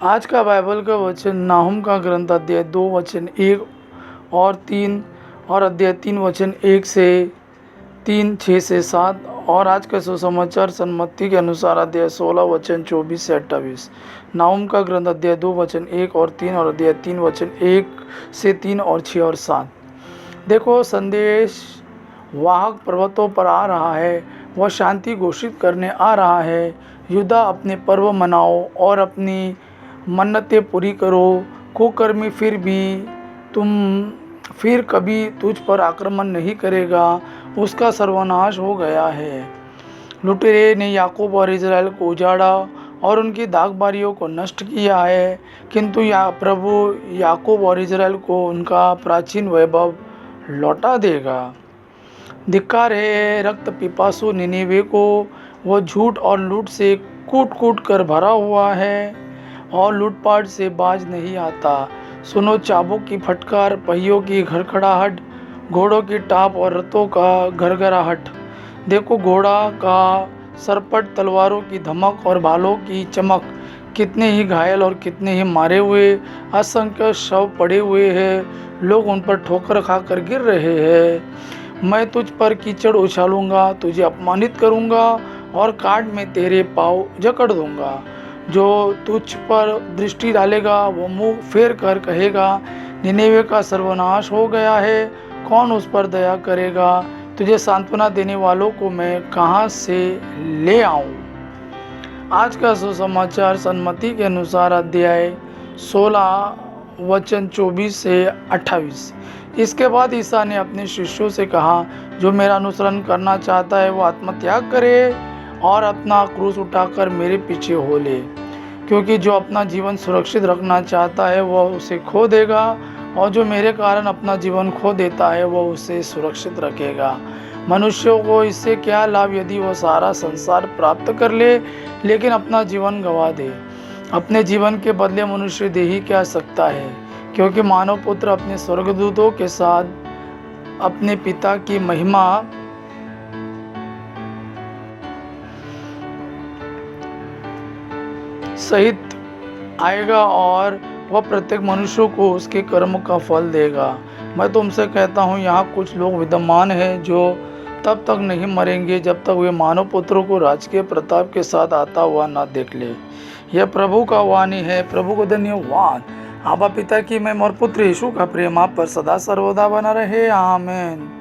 आज का बाइबल का वचन नाहुम का ग्रंथ अध्याय 2 वचन 1 और 3 और अध्याय 3 वचन 1 से 3, 6 से 7 और आज का सुसमाचार सन्मति के अनुसार अध्याय 16 वचन 24 से 28। नाहुम का ग्रंथ अध्याय 2 वचन 1 और 3 और अध्याय 3 वचन 1 से 3 और 6 और 7। देखो, संदेश वाहक पर्वतों पर आ रहा है, वह शांति घोषित करने आ रहा है। युदा, अपने पर्व मनाओ और अपनी मन्नतें पूरी करो। कुकर्मी फिर कभी तुझ पर आक्रमण नहीं करेगा, उसका सर्वनाश हो गया है। लुटेरे ने याकूब और इज़राइल को उजाड़ा और उनकी दागबारियों को नष्ट किया है, किंतु प्रभु याकूब और इज़राइल को उनका प्राचीन वैभव लौटा देगा। धिक्कार है रक्त पिपासु निनेवे को, वह झूठ और लूट से कूट कूट कर भरा हुआ है और लूटपाट से बाज नहीं आता। सुनो चाबुक की फटकार, पहियों की घड़घड़ाहट, घोड़ों की टाप और रथों का घरघराहट। देखो, घोड़ा का सरपट, तलवारों की धमक और भालों की चमक। कितने ही घायल और कितने ही मारे हुए, असंख्य शव पड़े हुए हैं, लोग उन पर ठोकर खाकर गिर रहे हैं। मैं तुझ पर कीचड़ उछालूंगा, तुझे अपमानित करूंगा और काट में तेरे पाँव जकड़ दूंगा। जो तुझ पर दृष्टि डालेगा वो मुंह फेर कर कहेगा, निनेवे का सर्वनाश हो गया है, कौन उस पर दया करेगा। तुझे सांत्वना देने वालों को मैं कहाँ से ले आऊं। आज का सुसमाचार सन्मति के अनुसार अध्याय 16 वचन 24 से 28। इसके बाद ईसा ने अपने शिष्यों से कहा, जो मेरा अनुसरण करना चाहता है वो आत्मत्याग करे और अपना क्रूस उठाकर मेरे पीछे हो ले। क्योंकि जो अपना जीवन सुरक्षित रखना चाहता है वह उसे खो देगा, और जो मेरे कारण अपना जीवन खो देता है वह उसे सुरक्षित रखेगा। मनुष्यों को इससे क्या लाभ यदि वह सारा संसार प्राप्त कर ले लेकिन अपना जीवन गंवा दे। अपने जीवन के बदले मनुष्य दे ही क्या सकता है। क्योंकि मानव पुत्र अपने स्वर्गदूतों के साथ अपने पिता की महिमा सहित आएगा और वह प्रत्येक मनुष्य को उसके कर्म का फल देगा। मैं तुमसे कहता हूँ, यहाँ कुछ लोग विद्यमान हैं जो तब तक नहीं मरेंगे जब तक वे मानव पुत्रों को राजकीय प्रताप के साथ आता हुआ ना देख ले। यह प्रभु का वाणी है। प्रभु को धन्यवाद। आबा पिता की महिमा और पुत्र यीशु का प्रेम आप पर सदा सर्वदा बना रहे। आमीन।